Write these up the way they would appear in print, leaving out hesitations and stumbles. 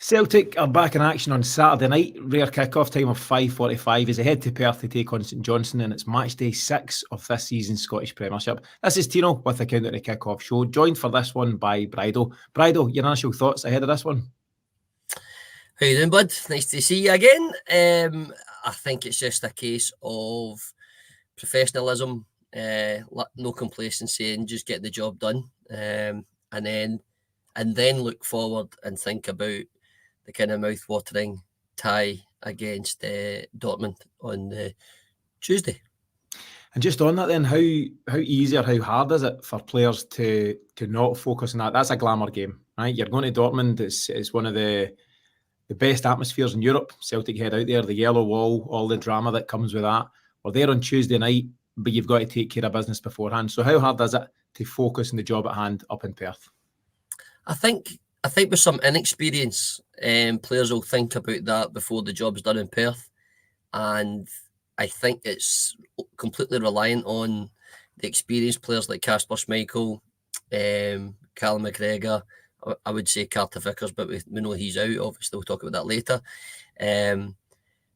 Celtic are back in action on Saturday night. Rare kick-off time of 5:45 as they head to Perth to take on St Johnstone, and it's Matchday 6 of this season's Scottish Premiership. This is Tino with the Count of the Kick-Off show, joined for this one by Brydo. Brydo, your initial thoughts ahead of this one? How you doing, bud? Nice to see you again. I think it's just a case of professionalism, no complacency, and just get the job done. And then look forward and think about the kind of mouth-watering tie against Dortmund on Tuesday. And just on that then, how easy or how hard is it for players to not focus on that? That's a glamour game, right? You're going to Dortmund. It's one of the best atmospheres in Europe. Celtic head out there, the yellow wall, all the drama that comes with that. We're there on Tuesday night, but you've got to take care of business beforehand. So how hard is it to focus on the job at hand up in Perth? I think with some inexperience, players will think about that before the job's done in Perth. And I think it's completely reliant on the experienced players like Kasper Schmeichel, Callum McGregor. I would say Carter Vickers, but we know he's out. Obviously, we'll talk about that later.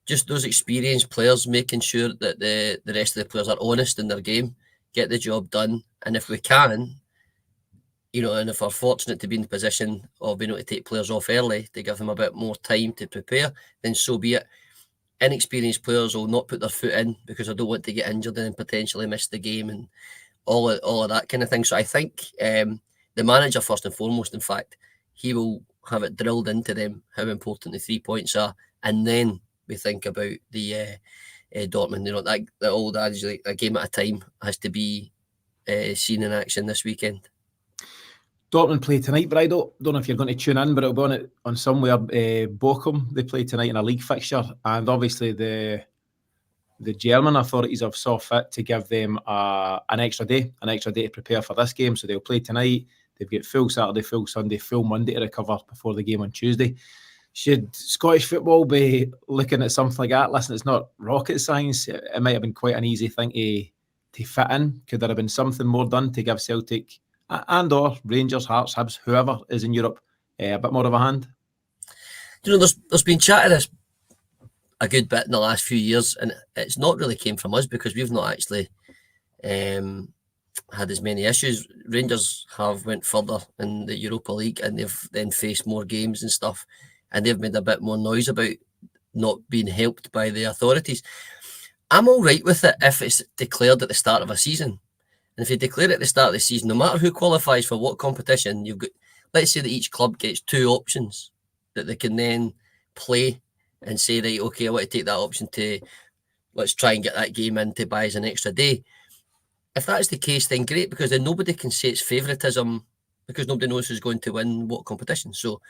Just those experienced players making sure that the rest of the players are honest in their game, get the job done. And if we can, and if we're fortunate to be in the position of being able to take players off early to give them a bit more time to prepare, then so be it. Inexperienced players will not put their foot in because they don't want to get injured and potentially miss the game and all of that kind of thing. So I think the manager, first and foremost, in fact, he will have it drilled into them how important the 3 points are, and then we think about the Dortmund. That the old adage, like a game at a time, has to be seen in action this weekend. Dortmund play tonight, Brydo. Don't know if you're going to tune in, but it'll be on somewhere. Bochum, they play tonight in a league fixture, and obviously the German authorities have saw fit to give them an extra day to prepare for this game. So they'll play tonight. They've got full Saturday, full Sunday, full Monday to recover before the game on Tuesday. Should Scottish football be looking at something like that? Listen, it's not rocket science. It might have been quite an easy thing to fit in. Could there have been something more done to give Celtic and or Rangers, Hearts, Hibs, whoever is in Europe, a bit more of a hand? There's been chat of this a good bit in the last few years, and it's not really came from us because we've not actually had as many issues. Rangers have went further in the Europa League, and they've then faced more games and stuff, and they've made a bit more noise about not being helped by the authorities. I'm all right with it if it's declared at the start of a season. And if you declare it at the start of the season, no matter who qualifies for what competition, you've got, let's say that each club gets two options that they can then play and say, right, okay, I want to take that option to, let's try and get that game in to buy us an extra day. If that's the case, then great, because then nobody can say it's favouritism because nobody knows who's going to win what competition. So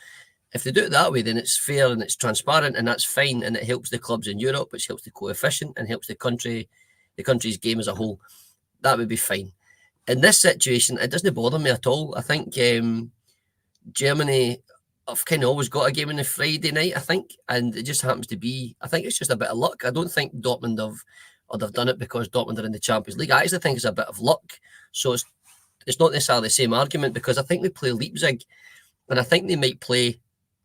if they do it that way, then it's fair and it's transparent, and that's fine, and it helps the clubs in Europe, which helps the coefficient and helps the country's game as a whole. That would be fine. In this situation, it doesn't bother me at all. I think Germany have kind of always got a game on a Friday night, I think, and it just happens to be, I think it's just a bit of luck. I don't think Dortmund have done it because Dortmund are in the Champions League. I actually think it's a bit of luck. So it's not necessarily the same argument, because I think they play Leipzig, and I think they might play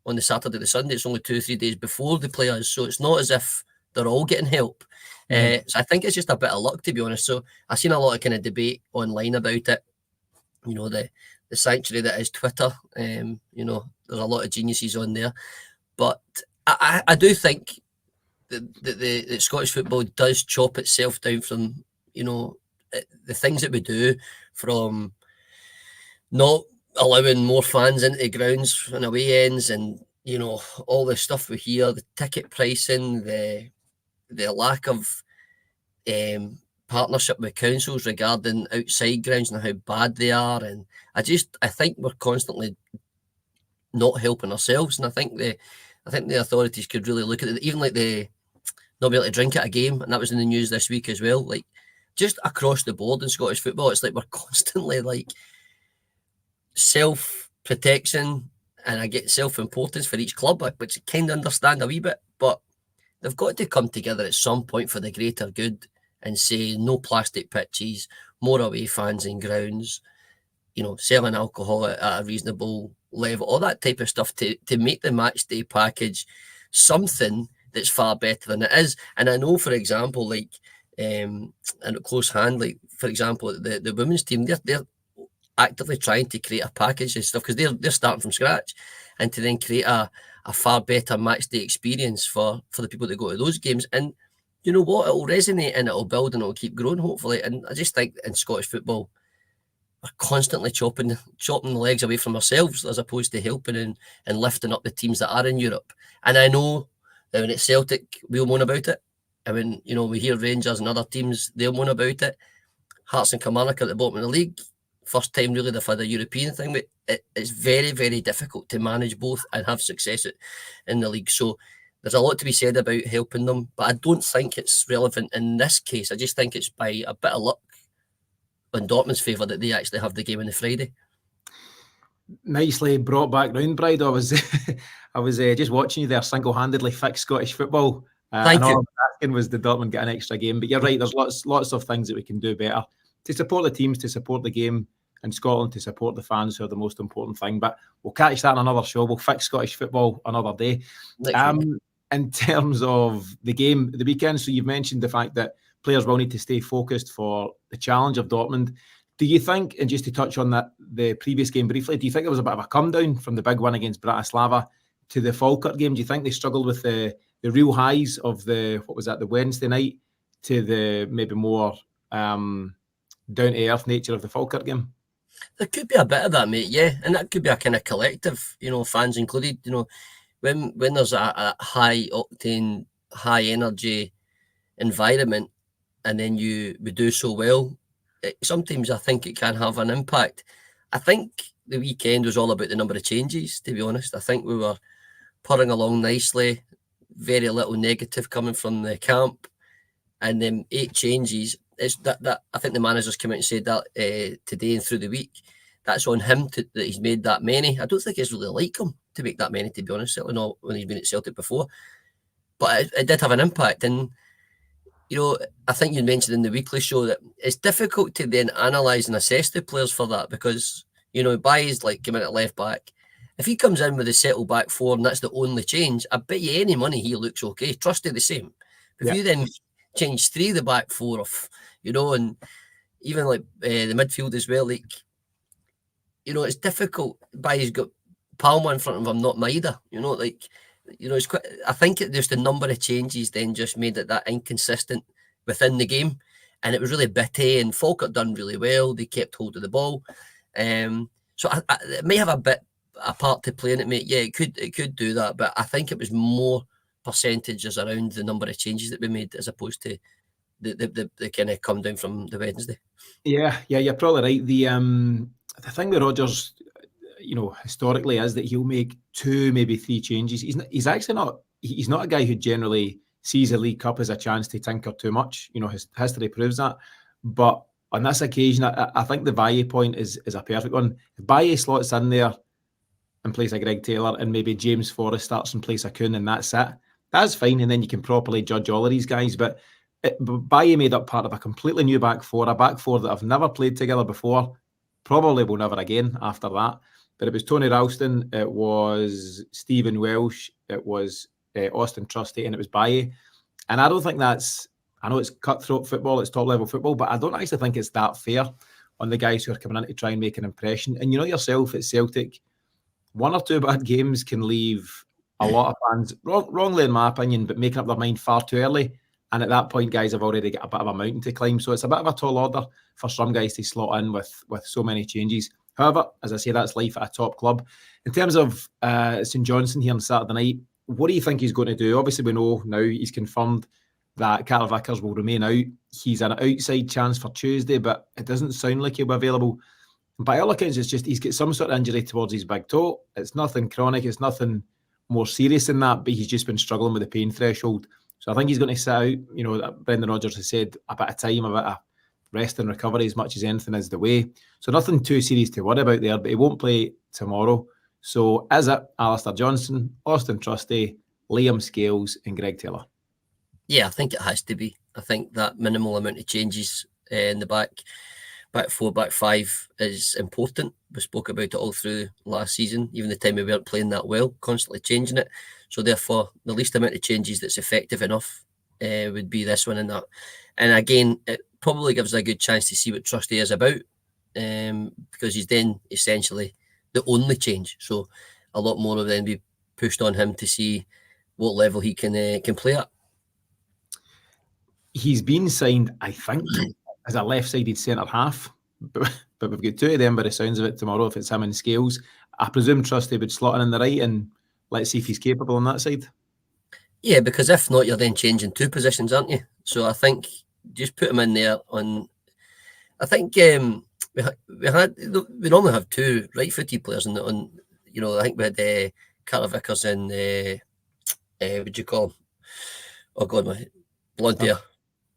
on the Saturday, the Sunday. It's only 2 or 3 days before they play us, so it's not as if they're all getting help. So I think it's just a bit of luck, to be honest. So I've seen a lot of kind of debate online about it. The sanctuary that is Twitter. There's a lot of geniuses on there, but I do think that Scottish football does chop itself down from the things that we do, from not allowing more fans into the grounds and away ends, and all the stuff we hear, the ticket pricing, the lack of partnership with councils regarding outside grounds and how bad they are. And I think we're constantly not helping ourselves. And I think the authorities could really look at it, even like the not be able to drink at a game, and that was in the news this week as well. Like, just across the board in Scottish football, it's like we're constantly like self-protection, and I get self-importance for each club, which I kind of understand a wee bit, but they've got to come together at some point for the greater good and say no plastic pitches, more away fans in grounds, selling alcohol at a reasonable level, all that type of stuff to make the match day package something that's far better than it is. And I know, for example, like and at close hand, like for example, the women's team, they're actively trying to create a package and stuff, because they're starting from scratch, and to then create a far better match day experience for the people that go to those games. And you know what, it'll resonate and it'll build and it'll keep growing, hopefully. And I just think in Scottish football, we're constantly chopping the legs away from ourselves, as opposed to helping and lifting up the teams that are in Europe. And I know that when it's Celtic, we'll moan about it. And when, you know, we hear Rangers and other teams, they'll moan about it. Hearts and Kilmarnock at the bottom of the league, first time really they've had a European thing, but it's very, very difficult to manage both and have success in the league. So there's a lot to be said about helping them, but I don't think it's relevant in this case. I just think it's by a bit of luck in Dortmund's favour that they actually have the game on the Friday. Nicely brought back round, Brydo. I was just watching you there, single-handedly fix Scottish football. Thank you. All I was asking was, did Dortmund get an extra game? But you're right, there's lots of things that we can do better to support the teams, to support the game in Scotland, to support the fans, who are the most important thing. But we'll catch that on another show. We'll fix Scottish football another day. In terms of the game, the weekend, so you've mentioned the fact that players will need to stay focused for the challenge of Dortmund. Do you think, and just to touch on that, the previous game briefly, do you think there was a bit of a come down from the big one against Bratislava to the Falkirk game? Do you think they struggled with the real highs of the Wednesday night to the maybe more down to earth nature of the Falkirk game? There could be a bit of that, mate, yeah. And that could be a kind of collective, you know, fans included. You know, when there's a high octane, high energy environment, and then we do so well, sometimes I think it can have an impact. I think the weekend was all about the number of changes, to be honest. I think we were purring along nicely, very little negative coming from the camp, and then 8 changes. It's that I think the manager's come out and said that today and through the week. That's on him that he's made that many. I don't think it's really like him to make that many, to be honest, certainly not when he's been at Celtic before. But it did have an impact. And, you know, I think you mentioned in the weekly show that it's difficult to then analyse and assess the players for that, because, you know, Bhoys like coming at left back. If he comes in with a settled back four and that's the only change, I bet you any money he looks okay. Trusty the same. If you then change 3 of the back 4 off, you know, and even like the midfield as well, like, you know, it's difficult. Bhoys got Palma in front of him, not Maida, you know, like, you know, it's quite. I think just the number of changes then just made it that inconsistent within the game, and it was really bitty. And Falkirk done really well; they kept hold of the ball, so it may have a part to play in it, mate. Yeah, it could do that, but I think it was more percentages around the number of changes that we made as opposed to the kind of come down from the Wednesday. Yeah, you're probably right. The thing with Rodgers, you know, historically is that he'll make 2, maybe 3 changes. He's actually not. He's not a guy who generally sees a League Cup as a chance to tinker too much. You know, his history proves that. But on this occasion, I think the Bailly point is a perfect one. If Bailly slots in there in place of Greg Taylor, and maybe James Forrest starts in place of Kuhn, and that's it. That's fine, and then you can properly judge all of these guys. But Bailly made up part of a completely new back four that have never played together before, probably will never again after that. But it was Tony Ralston, it was Stephen Welsh, it was Austin Trusty, and it was Bailly. And I don't think that's, I know it's cutthroat football, it's top level football, but I don't actually think it's that fair on the guys who are coming in to try and make an impression. And you know yourself, at Celtic, 1 or 2 bad games can leave a lot of fans, wrongly in my opinion, but making up their mind far too early. And at that point, guys have already got a bit of a mountain to climb. So it's a bit of a tall order for some guys to slot in with so many changes. However, as I say, that's life at a top club. In terms of St Johnstone here on Saturday night, what do you think he's going to do? Obviously, we know now he's confirmed that Carl Vickers will remain out. He's an outside chance for Tuesday, but it doesn't sound like he'll be available. By all accounts, it's just he's got some sort of injury towards his big toe. It's nothing chronic. It's nothing more serious than that, but he's just been struggling with the pain threshold. So I think he's going to sit out. You know, Brendan Rodgers has said a bit of time, a bit of rest and recovery as much as anything is the way. So nothing too serious to worry about there, but he won't play tomorrow. So is it Alistair Johnson, Austin Trusty, Liam Scales and Greg Taylor? Yeah, I think it has to be. I think that minimal amount of changes in the back back four, back five is important. We spoke about it all through last season, even the time we weren't playing that well, constantly changing it. So therefore, the least amount of changes that's effective enough would be this one and that. And again, it probably gives a good chance to see what Trusty is about, because he's then essentially the only change. So a lot more will then be pushed on him to see what level he can play at. He's been signed, I think, as a left-sided centre half, but we've got two of them by the sounds of it tomorrow. If it's him and Scales, I presume Trusty would slot in the right, and let's see if he's capable on that side. Yeah, because if not, you're then changing two positions, aren't you? So I think just put him in there on. I think we normally have two right-footed players on. You know, I think we had Carter Vickers and what do you call him? Oh God, my blonde hair,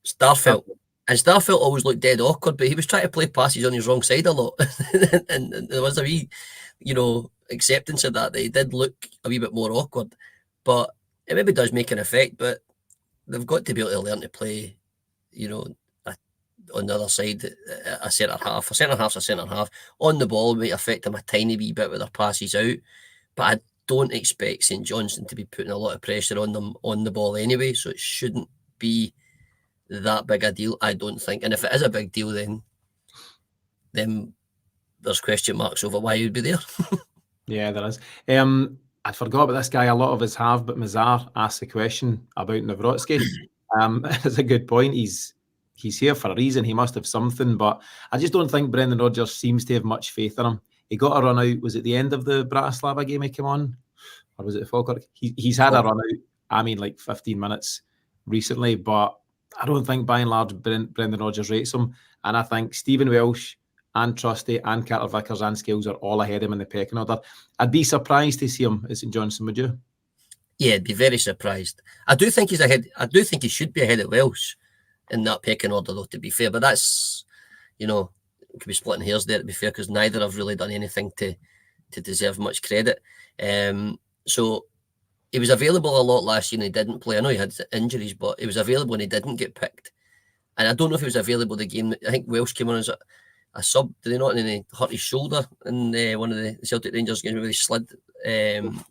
Starfelt. And Starfelt always looked dead awkward, but he was trying to play passes on his wrong side a lot, and there was a wee, acceptance of that. He did look a wee bit more awkward, but it maybe does make an effect. But they've got to be able to learn to play, on the other side, a centre half. A centre half's a centre half. On the ball might affect them a tiny wee bit with their passes out, but I don't expect St Johnstone to be putting a lot of pressure on them on the ball anyway, so it shouldn't be that big a deal, I don't think. And if it is a big deal, then there's question marks over why he'd be there. Yeah, there is. I forgot about this guy. A lot of us have, but Mazar asked the question about Nawrocki. It's a good point. He's here for a reason. He must have something, but I just don't think Brendan Rodgers seems to have much faith in him. He got a run out. Was it the end of the Bratislava game he came on? Or was it the Falkirk? He's had a run out, I mean, like 15 minutes recently, but I don't think by and large Brendan Rodgers rates him. And I think Stephen Welsh and Trusty and Carter Vickers and Scales are all ahead of him in the pecking order. I'd be surprised to see him at St Johnstone, would you? Yeah, I'd be very surprised. I do think he's ahead. I do think he should be ahead of Welsh in that pecking order, though, to be fair. But that's, could be splitting hairs there, to be fair, because neither have really done anything to deserve much credit. So he was available a lot last year and he didn't play. I know he had injuries, but he was available and he didn't get picked. And I don't know if he was available the game. I think Welsh came on as a sub. Did he not? And he hurt his shoulder in one of the Celtic Rangers games where he slid and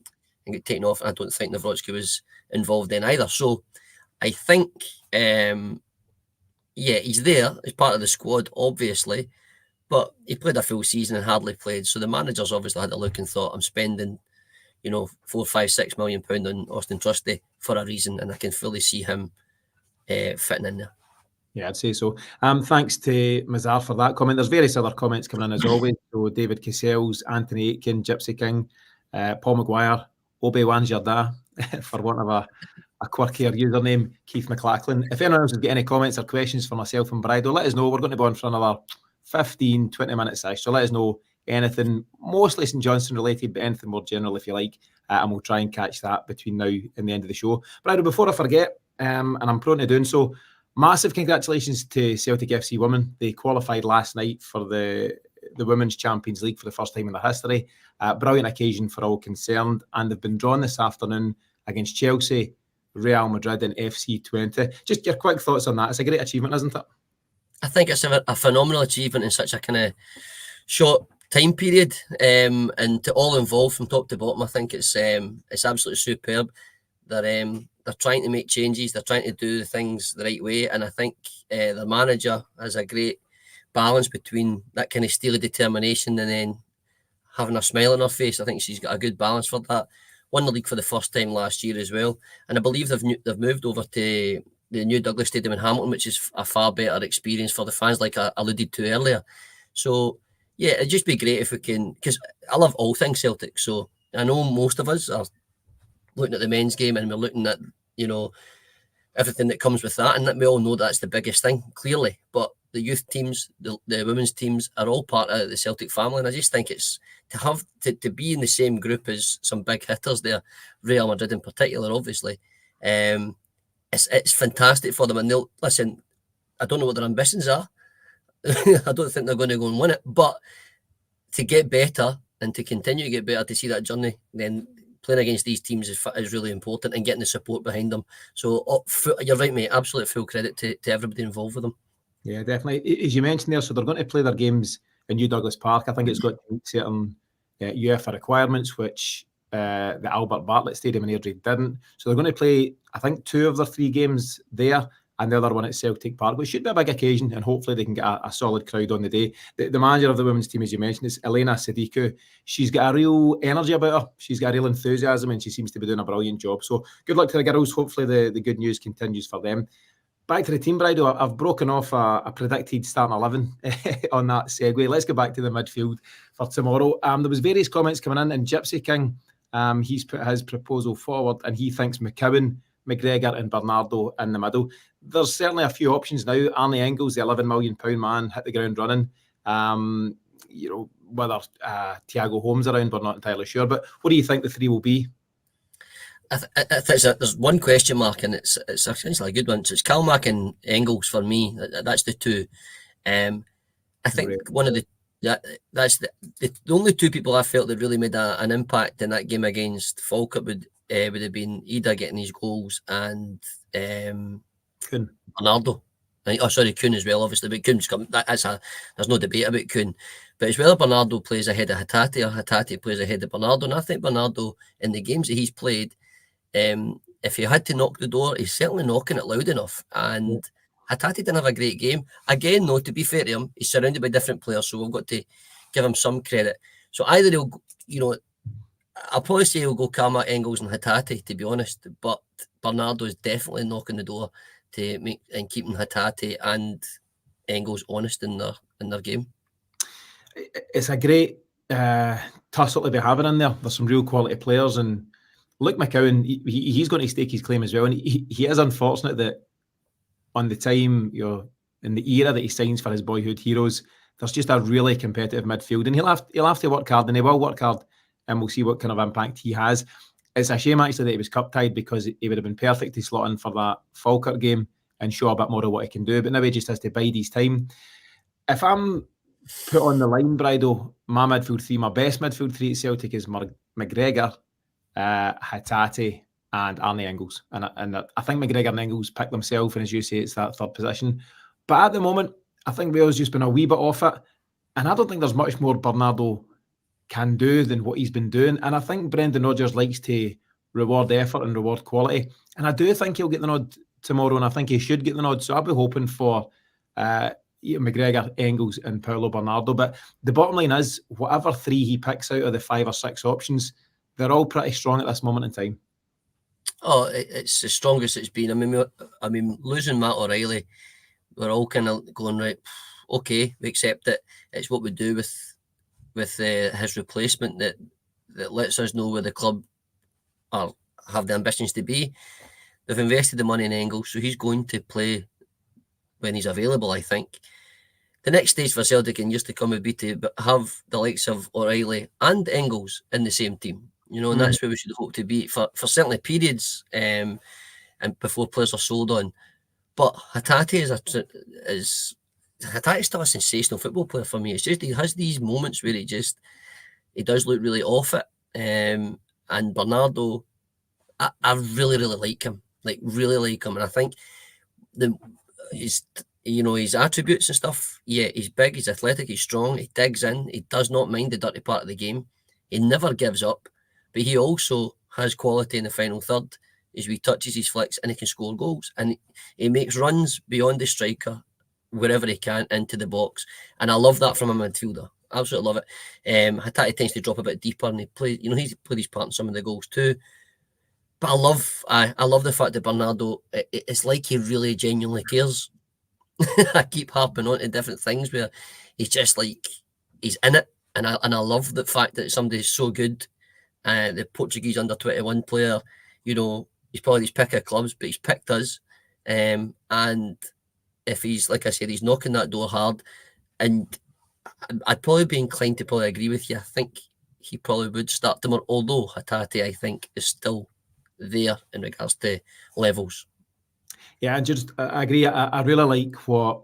got taken off. And I don't think Nawrocki was involved in either. So I think, he's there as part of the squad, obviously. But he played a full season and hardly played. So the managers obviously had a look and thought, I'm spending, £4, £5, £6 million on Austin Trusty for a reason. And I can fully see him fitting in there. Yeah, I'd say so. Thanks to Mazar for that comment. There's various other comments coming in as always. So David Cassels, Anthony Aitken, Gypsy King, Paul Maguire, Obi-Wan Jarda, for want of a quirkier username, Keith McLachlan. If anyone else has got any comments or questions for myself and Brydo, let us know. We're going to be on for another 15, 20 minutes. So let us know anything, mostly St Johnstone related, but anything more general if you like. And we'll try and catch that between now and the end of the show. Brydo, before I forget, and I'm prone to doing so, massive congratulations to Celtic FC women. They qualified last night for the Women's Champions League for the first time in their history. Brilliant occasion for all concerned. And they've been drawn this afternoon against Chelsea, Real Madrid and FC 20. Just your quick thoughts on that. It's a great achievement, isn't it? I think it's a phenomenal achievement in such a kind of short time period. And to all involved from top to bottom, I think it's absolutely superb. They're trying to make changes. They're trying to do the things the right way. And I think the manager has a great balance between that kind of steely determination and then having a smile on her face. I think she's got a good balance for that. Won the league for the first time last year as well. And I believe they've moved over to the new Douglas Stadium in Hamilton, which is a far better experience for the fans, like I alluded to earlier. So, yeah, it'd just be great if we can, because I love all things Celtic. So I know most of us are looking at the men's game and we're looking at, everything that comes with that. And we all know that's the biggest thing, clearly. But the youth teams, the women's teams are all part of the Celtic family. And I just think it's to be in the same group as some big hitters there, Real Madrid in particular, obviously. It's fantastic for them. And they'll, listen, I don't know what their ambitions are. I don't think they're going to go and win it. But to get better and to continue to get better, to see that journey, then playing against these teams is really important and getting the support behind them. So you're right, mate. Absolute full credit to everybody involved with them. Yeah, definitely. As you mentioned there, so they're going to play their games in New Douglas Park. I think it's got to meet certain UEFA requirements, which the Albert Bartlett Stadium in Airdrie didn't. So they're going to play, I think, 2 of their 3 games there, and the other one at Celtic Park, which should be a big occasion, and hopefully they can get a solid crowd on the day. The manager of the women's team, as you mentioned, is Elena Sadiku. She's got a real energy about her. She's got a real enthusiasm, and she seems to be doing a brilliant job. So good luck to the girls. Hopefully the good news continues for them. Back to the team, Brydo. I've broken off a predicted starting 11 on that segue. Let's go back to the midfield for tomorrow. There was various comments coming in, and Gypsy King, he's put his proposal forward, and he thinks McCowan, McGregor and Bernardo in the middle. There's certainly a few options now. Arnie Engels, the £11 million man, hit the ground running. Whether Thiago Holmes around, we're not entirely sure. But what do you think the 3 will be? There's one question mark, and it's essentially a good one. So it's Kalmack and Engels for me. That's the 2. I think one of that's the only 2 people I felt that really made an impact in that game against Falkirk would have been Ida getting his goals and Bernardo. Kuhn as well, obviously, but Kuhn's come. There's no debate about Kuhn. But it's whether Bernardo plays ahead of Hatate or Hatate plays ahead of Bernardo. And I think Bernardo, in the games that he's played, if he had to knock the door, he's certainly knocking it loud enough. And Hatate didn't have a great game. Again, though, to be fair to him, he's surrounded by different players, so we've got to give him some credit. So either he'll, I'll probably say he'll go Kalmack, Engels and Hatate, to be honest. But Bernardo is definitely knocking the door to make and keeping Hatate and Engels honest in their game. It's a great tussle to be having in there. There's some real quality players, and Luke McCowan, he's going to stake his claim as well. And he is unfortunate that on the time, in the era that he signs for his boyhood heroes, there's just a really competitive midfield, and he'll have to work hard, and he will work hard, and we'll see what kind of impact he has. It's a shame actually that he was cup tied, because he would have been perfect to slot in for that Falkirk game and show a bit more of what he can do. But now he just has to bide his time. If I'm put on the line, Brydo, my midfield 3, my best midfield 3 at Celtic is McGregor, Hatate and Arnie Engels. And I think McGregor and Engels pick themselves, and as you say, it's that 3rd position. But at the moment, I think Wales just been a wee bit off it. And I don't think there's much more Bernardo can do than what he's been doing. And I think Brendan Rodgers likes to reward effort and reward quality. And I do think he'll get the nod tomorrow, and I think he should get the nod. So I'll be hoping for McGregor, Engels and Paulo Bernardo. But the bottom line is, whatever 3 he picks out of the 5 or 6 options, they're all pretty strong at this moment in time. Oh, it's the strongest it's been. I mean, losing Matt O'Reilly, we're all kind of going, right, okay, we accept it. It's what we do with his replacement that lets us know where the club have the ambitions to be. They've invested the money in Engels, so he's going to play when he's available, I think. The next stage for Celtic in years to come would be to have the likes of O'Reilly and Engels in the same team. And that's where we should hope to be for certainly periods, and before players are sold on. But Hatate is still a sensational football player for me. It's just he has these moments where he does look really off it. And Bernardo, I really, really like him. And I think his attributes and stuff. Yeah, he's big, he's athletic, he's strong, he digs in, he does not mind the dirty part of the game. He never gives up. But he also has quality in the final third. His wee touches, his flicks, and he can score goals. And he makes runs beyond the striker wherever he can into the box. And I love that from a midfielder. Absolutely love it. Hatate tends to drop a bit deeper, and he's played his part in some of the goals too. But I love the fact that Bernardo, it's like he really genuinely cares. I keep harping on to different things where he's just like, he's in it. And I love the fact that somebody's so good. The Portuguese under-21 player, he's probably his pick of clubs, but he's picked us. And if he's, like I said, he's knocking that door hard, and I'd probably be inclined to probably agree with you. I think he probably would start tomorrow, although Hatate, I think, is still there in regards to levels. Yeah, I agree. I really like what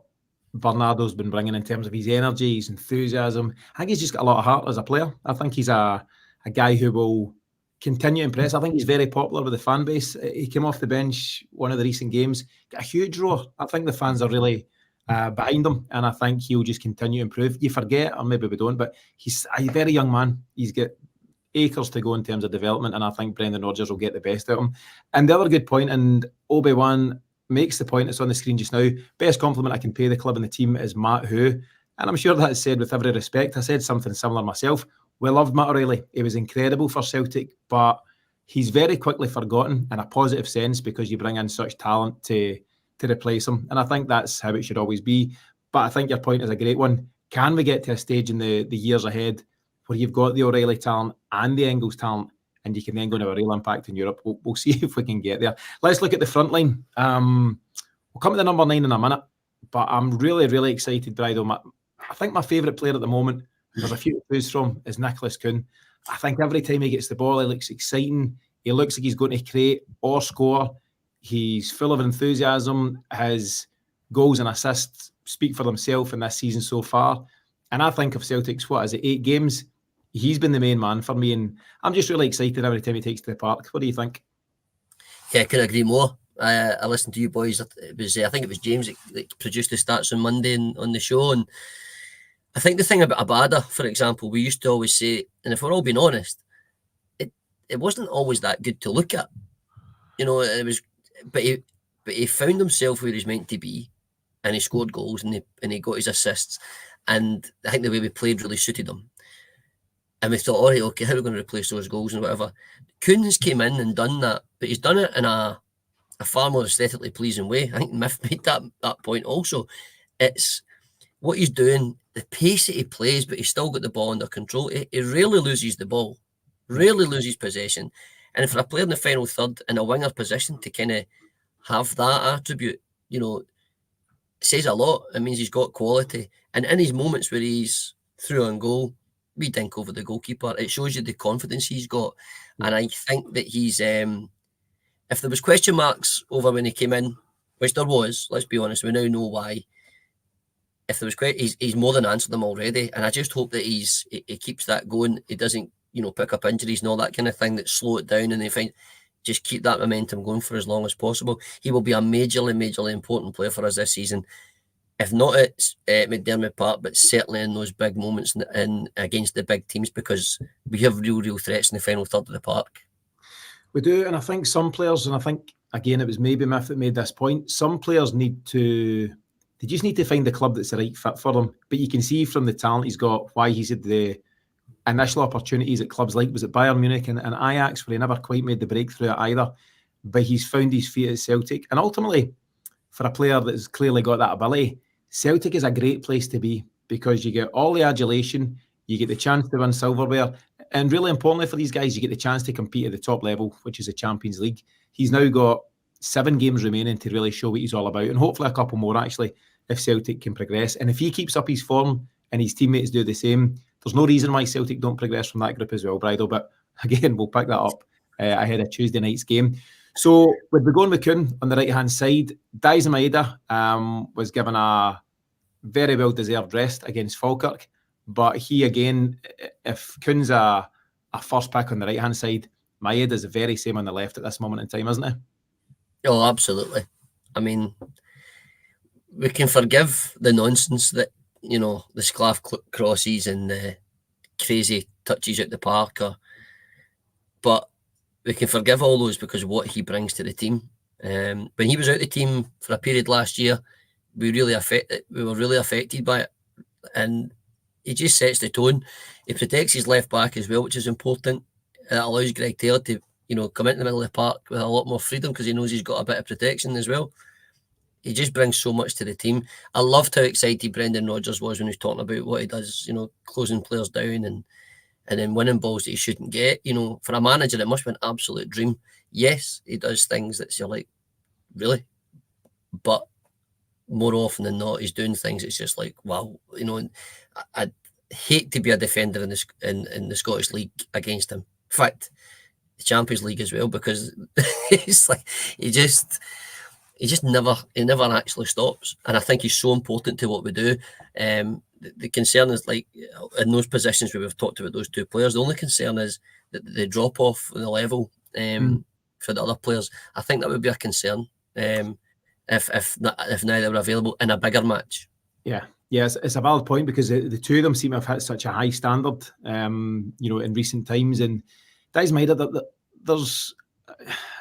Bernardo's been bringing in terms of his energy, his enthusiasm. I think he's just got a lot of heart as a player. I think he's a guy who will continue to impress. I think he's very popular with the fan base. He came off the bench one of the recent games, got a huge roar. I think the fans are really behind him, and I think he'll just continue to improve. You forget, or maybe we don't, but he's a very young man. He's got acres to go in terms of development, and I think Brendan Rodgers will get the best out of him. And the other good point, and Obi-Wan makes the point that's on the screen just now, best compliment I can pay the club and the team is Matt Who. And I'm sure that's said with every respect. I said something similar myself. We loved Matt O'Reilly. He was incredible for Celtic, but he's very quickly forgotten in a positive sense because you bring in such talent to replace him. And I think that's how it should always be. But I think your point is a great one. Can we get to a stage in the years ahead where you've got the O'Reilly talent and the Engels talent, and you can then go and have a real impact in Europe? We'll see if we can get there. Let's look at the front line. We'll come to the number 9 in a minute, but I'm really, really excited, Brydo. I think my favourite player at the moment, there's a few to choose from, is Nicholas Kuhn. I think every time he gets the ball, he looks exciting. He looks like he's going to create or score. He's full of enthusiasm. His goals and assists speak for themselves in this season so far. And I think of Celtic's, 8 games? He's been the main man for me, and I'm just really excited every time he takes to the park. What do you think? Yeah, I couldn't agree more. I listened to you boys. It was, I think it was James that produced the stats on Monday on the show, and I think the thing about Abada, for example, we used to always say, and if we're all being honest, it wasn't always that good to look at. You know, it was, but he found himself where he's meant to be, and he scored goals, and he got his assists, and I think the way we played really suited him. And we thought, all right, okay, how are we going to replace those goals and whatever? Kuhn's came in and done that, but he's done it in a far more aesthetically pleasing way. I think Miff made that point also. It's what he's doing, the pace that he plays, but he's still got the ball under control. He rarely loses the ball, rarely loses possession. And for a player in the final third in a winger position to kind of have that attribute, you know, says a lot. It means he's got quality. And in his moments where he's through on goal, we dink over the goalkeeper. It shows you the confidence he's got. And I think that he's, if there was question marks over when he came in, which there was, let's be honest, we now know why. If there was he's more than answered them already. And I just hope that he keeps that going. He doesn't, you know, pick up injuries and all that kind of thing that slow it down, and they find just keep that momentum going for as long as possible. He will be a majorly important player for us this season. If not at McDermott Park, but certainly in those big moments in against the big teams, because we have real threats in the final third of the park. We do, and I think some players, and I think, again, it was maybe Miff that made this point, some players they just need to find the club that's the right fit for them. But you can see from the talent he's got why he's had the initial opportunities at clubs like, was it Bayern Munich and Ajax, where he never quite made the breakthrough at either. But he's found his feet at Celtic. And ultimately, for a player that's clearly got that ability, Celtic is a great place to be because you get all the adulation, you get the chance to win silverware, and really importantly for these guys, you get the chance to compete at the top level, which is the Champions League. He's now got 7 games remaining to really show what he's all about, and hopefully a couple more actually, if Celtic can progress. And if he keeps up his form and his teammates do the same, there's no reason why Celtic don't progress from that group as well, Brydo. But again, we'll pick that up ahead of Tuesday night's game. So we'd be going with Kuhn on the right-hand side. Daizen Maeda was given a very well-deserved rest against Falkirk. But he, again, if Kuhn's a first pick on the right-hand side, Maeda's the very same on the left at this moment in time, isn't he? Oh, absolutely. I mean, we can forgive the nonsense that, you know, the Sclav crosses and the crazy touches at the park, but we can forgive all those because of what he brings to the team. When he was out the team for a period last year, we were really affected by it, and he just sets the tone. He protects his left back as well, which is important. It allows Greg Taylor to, you know, come into the middle of the park with a lot more freedom because he knows he's got a bit of protection as well. He just brings so much to the team. I loved how excited Brendan Rodgers was when he was talking about what he does, you know, closing players down and then winning balls that he shouldn't get. You know, for a manager, it must be an absolute dream. Yes, he does things that you're like, really? But more often than not, he's doing things it's just like, wow. You know, and I'd hate to be a defender in the Scottish League against him. In fact, the Champions League as well, because it's like he never actually stops. And I think he's so important to what we do. The concern is, like, in those positions where we've talked about those two players, the only concern is that the drop off in the level for the other players. I think that would be a concern. And if neither were available in a bigger match. Yeah, it's a valid point because the two of them seem to have hit such a high standard, in recent times. And Dice Maida, there's,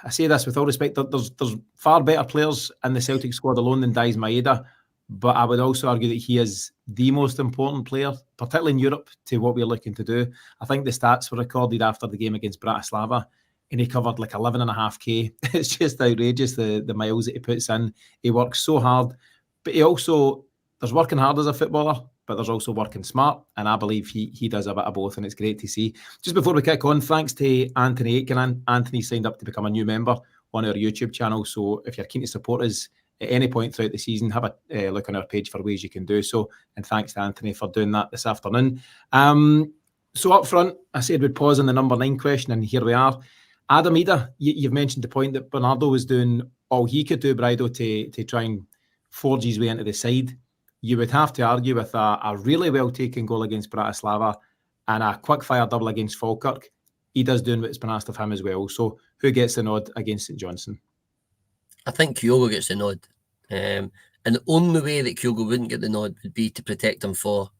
I say this with all respect, there's far better players in the Celtic squad alone than Dice Maida, but I would also argue that he is the most important player, particularly in Europe, to what we're looking to do. I think the stats were recorded after the game against Bratislava, and he covered like 11.5k. It's just outrageous, the miles that he puts in. He works so hard, but there's working hard as a footballer, but there's also working smart, and I believe he does a bit of both, and it's great to see. Just before we kick on, thanks to Anthony Aitken. Anthony signed up to become a new member on our YouTube channel, so if you're keen to support us at any point throughout the season, have a look on our page for ways you can do so, and thanks to Anthony for doing that this afternoon. So up front, I said we'd pause on the number 9 question, and here we are. Adam Ida, you've mentioned the point that Bernardo was doing all he could do, Brydo, to try and forge his way into the side. You would have to argue with a really well-taken goal against Bratislava and a quick-fire double against Falkirk. He does doing what's been asked of him as well. So who gets the nod against St Johnstone? I think Kyogo gets the nod. And the only way that Kyogo wouldn't get the nod would be to protect him for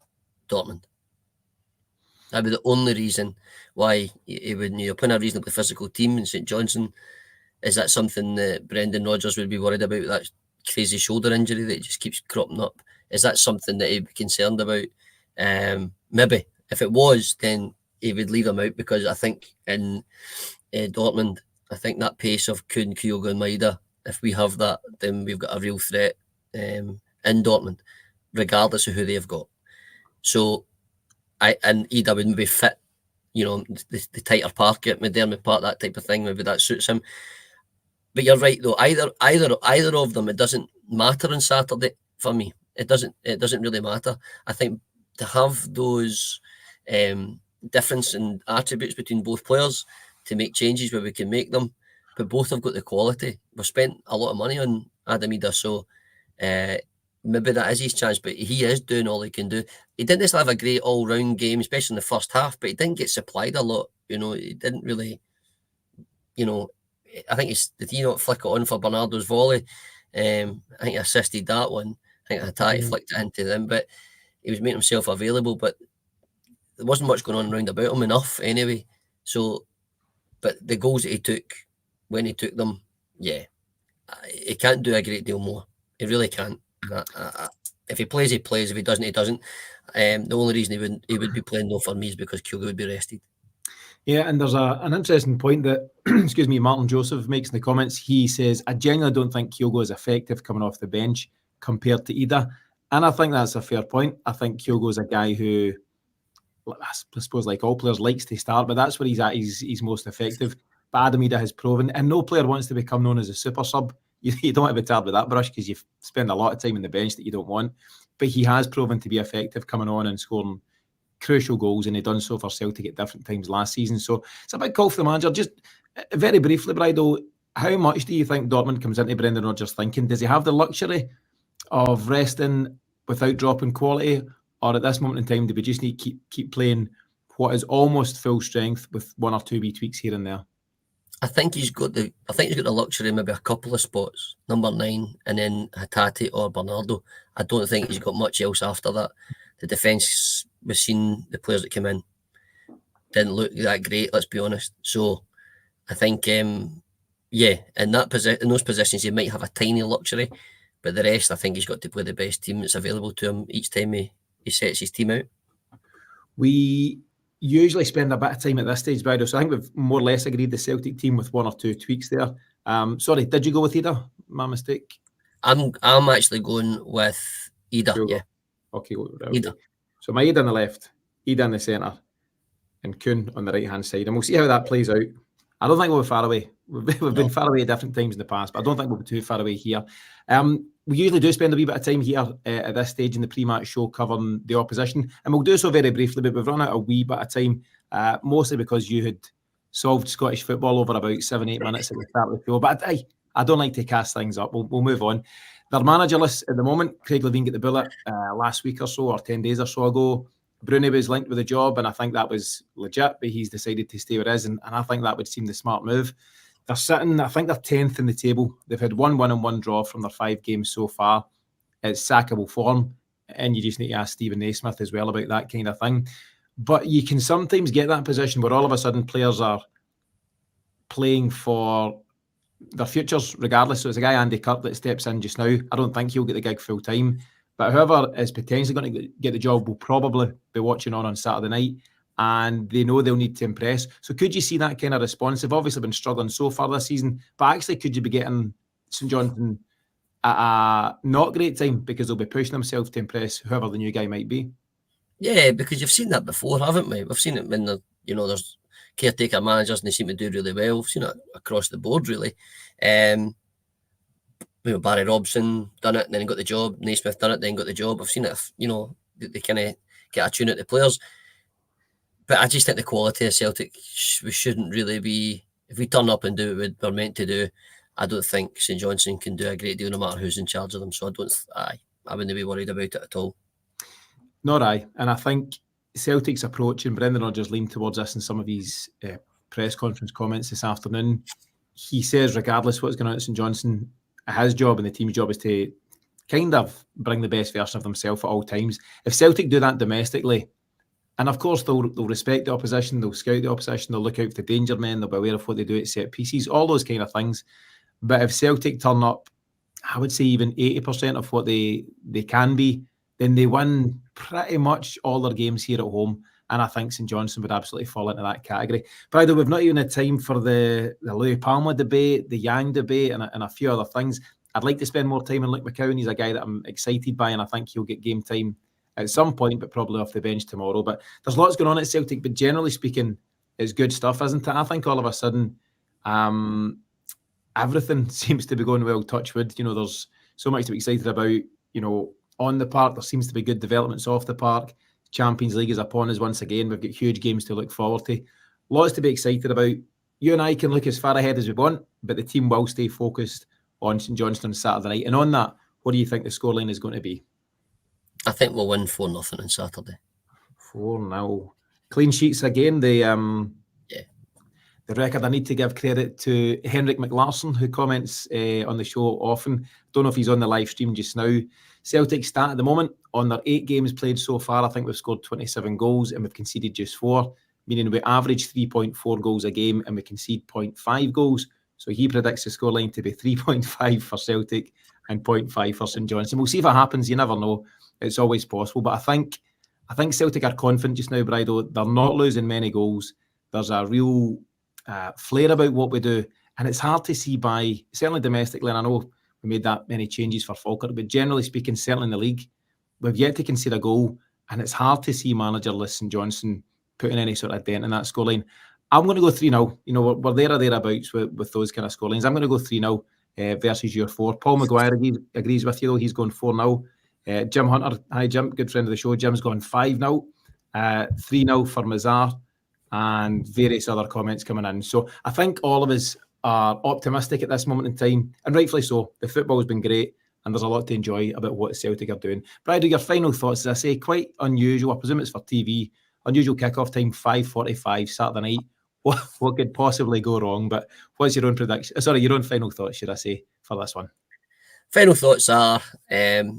Dortmund. That would be the only reason why he wouldn't. Putting a reasonably physical team in St Johnstone, is that something that Brendan Rodgers would be worried about, that crazy shoulder injury that just keeps cropping up? Is that something that he'd be concerned about? Maybe. If it was, then he would leave him out, because I think in Dortmund, I think that pace of Kuhn, Kyogo and Maida, if we have that, then we've got a real threat in Dortmund, regardless of who they've got. So, and Ida would maybe fit, the tighter parket, McDermott Park, that type of thing. Maybe that suits him. But you're right though. Either of them, it doesn't matter on Saturday for me. It doesn't really matter. I think to have those difference in attributes between both players, to make changes where we can make them, but both have got the quality. We've spent a lot of money on Adam Ida, so maybe that is his chance, but he is doing all he can do. He didn't necessarily have a great all-round game, especially in the first half, but he didn't get supplied a lot. He didn't really, I think it's the Tino flick it on for Bernardo's volley. I think he assisted that one. I think Hatate flicked it into them, but he was making himself available, but there wasn't much going on around about him enough anyway. So, but the goals that he took, when he took them, he can't do a great deal more. He really can't. If he plays, he plays. If he doesn't, he doesn't. The only reason he would be playing though for me is because Kyogo would be rested. Yeah, and there's an interesting point that, Martin Joseph makes in the comments. He says, I genuinely don't think Kyogo is effective coming off the bench compared to Ida. And I think that's a fair point. I think Kyogo is a guy who, I suppose like all players, likes to start, but that's where he's at. He's most effective. But Adam Ida has proven, and no player wants to become known as a super sub. You don't have to tar with that brush, because you spend a lot of time on the bench that you don't want. But he has proven to be effective coming on and scoring crucial goals, and he done so for Celtic at different times last season. So it's a big call for the manager. Just very briefly, Brydo, how much do you think Dortmund comes into Brendan Rodgers thinking? Does he have the luxury of resting without dropping quality, or at this moment in time do we just need to keep playing what is almost full strength with one or two wee tweaks here and there? I think he's got the luxury, maybe a couple of spots, number 9, and then Hatate or Bernardo. I don't think he's got much else after that. The defence, we've seen the players that came in, didn't look that great, let's be honest. So I think, in those positions, he might have a tiny luxury, but the rest, I think he's got to play the best team that's available to him each time he sets his team out. We usually spend a bit of time at this stage, Brydo, so I think we've more or less agreed the Celtic team with one or two tweaks there. Sorry, did you go with Ida? My mistake. I'm actually going with Ida. Sure. Yeah. Okay, Ida. So my Ida on the left, Ida in the centre, and Kuhn on the right-hand side. And we'll see how that plays out. I don't think we'll be far away. We've been far away at different times in the past, but I don't think we'll be too far away here. We usually do spend a wee bit of time here at this stage in the pre-match show covering the opposition, and we'll do so very briefly, but we've run out a wee bit of time, mostly because you had solved Scottish football over about 7-8 minutes at the start of the show. But I don't like to cast things up. We'll move on. They're managerless at the moment. Craig Levein got the bullet last week or so, or 10 days or so ago. Bruni was linked with the job, and I think that was legit, but he's decided to stay where he is, and I think that would seem the smart move. they're sitting, I think they're 10th in the table. They've had 1 win and 1 draw from their 5 games so far. It's sackable form, and you just need to ask Stephen Naismith as well about that kind of thing. But you can sometimes get that position where all of a sudden players are playing for their futures regardless. So it's a guy, Andy Kirk, that steps in just now. I don't think he'll get the gig full time, but whoever is potentially going to get the job will probably be watching on Saturday night, and they know they'll need to impress. So could you see that kind of response? They've obviously been struggling so far this season, but actually could you be getting St Johnstone at a not great time because they'll be pushing themselves to impress whoever the new guy might be? Yeah, because you've seen that before, haven't we? We've seen it when there's caretaker managers and they seem to do really well. We've seen it across the board, really. Barry Robson done it and then got the job. Naismith done it, then got the job. I've seen it, they kind of get a tune at the players. But I just think the quality of Celtic, we shouldn't really be, if we turn up and do what we're meant to do, I don't think St Johnstone can do a great deal no matter who's in charge of them. So I wouldn't be worried about it at all. Nor I. And I think Celtic's approach, and Brendan Rodgers leaned towards this in some of his press conference comments this afternoon. He says, regardless what's going on at St Johnstone, his job and the team's job is to kind of bring the best version of themselves at all times. If Celtic do that domestically, and of course they'll respect the opposition, they'll scout the opposition, they'll look out for danger men, they'll be aware of what they do at set pieces, all those kind of things. But if Celtic turn up, I would say even 80% of what they can be, then they win pretty much all their games here at home. And I think St Johnstone would absolutely fall into that category. Brydo, we've not even had time for the Louis Palma debate, the Yang debate, and a few other things. I'd like to spend more time on Luke McCowan. He's a guy that I'm excited by, and I think he'll get game time at some point, but probably off the bench tomorrow. But there's lots going on at Celtic, but generally speaking, it's good stuff, isn't it? I think all of a sudden, everything seems to be going well, touch wood. There's so much to be excited about, on the park. There seems to be good developments off the park. Champions League is upon us once again. We've got huge games to look forward to. Lots to be excited about. You and I can look as far ahead as we want, but the team will stay focused on St Johnstone Saturday night. And on that, what do you think the scoreline is going to be? I think we'll win 4-0 on Saturday. 4-0. Clean sheets again. The record, I need to give credit to Henrik McLarson, who comments on the show often. Don't know if he's on the live stream just now. Celtic stat at the moment, on their 8 games played so far, I think we've scored 27 goals and we've conceded just 4, meaning we average 3.4 goals a game and we concede 0.5 goals. So he predicts the scoreline to be 3.5 for Celtic and 0.5 for St Johnstone. We'll see if it happens. You never know. It's always possible. But I think Celtic are confident just now, Brydo. They're not losing many goals. There's a real flair about what we do. And it's hard to see certainly domestically, and I know we made that many changes for Falkirk, but generally speaking, certainly in the league, we've yet to concede a goal, and it's hard to see managerless St Johnstone putting any sort of dent in that scoreline. I'm going to go 3-0. We're there or thereabouts with those kind of scorelines. I'm going to go 3-0 versus your 4. Paul Maguire agrees with you, though. He's going 4-0. Jim Hunter, hi Jim, good friend of the show. Jim's gone 5-0. 3-0 for Mazar, and various other comments coming in. So I think all of us are optimistic at this moment in time, and rightfully so. The football has been great, and there's a lot to enjoy about what Celtic are doing. Brydo, your final thoughts, as I say, quite unusual. I presume it's for TV. Unusual kickoff time, 5:45 Saturday night. What could possibly go wrong? But what's your own prediction? Sorry, your own final thoughts, should I say, for this one? Final thoughts are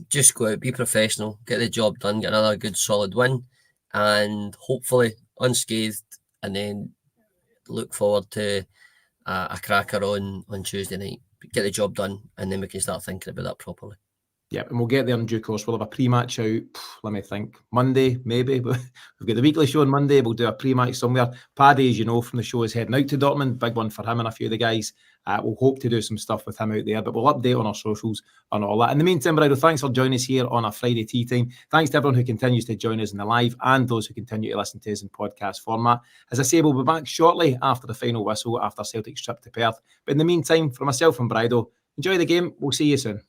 just go out, be professional, get the job done, get another good solid win, and hopefully unscathed, and then look forward to a cracker on Tuesday night. Get the job done, and then we can start thinking about that properly. Yeah, and we'll get there in due course. We'll have a pre-match out, let me think, Monday, maybe. We've got the weekly show on Monday. We'll do a pre-match somewhere. Paddy, as you know, from the show is heading out to Dortmund. Big one for him and a few of the guys. We'll hope to do some stuff with him out there, but we'll update on our socials and all that. In the meantime, Brydo, thanks for joining us here on a Friday tea time. Thanks to everyone who continues to join us in the live and those who continue to listen to us in podcast format. As I say, we'll be back shortly after the final whistle, after Celtic's trip to Perth. But in the meantime, for myself and Brydo, enjoy the game. We'll see you soon.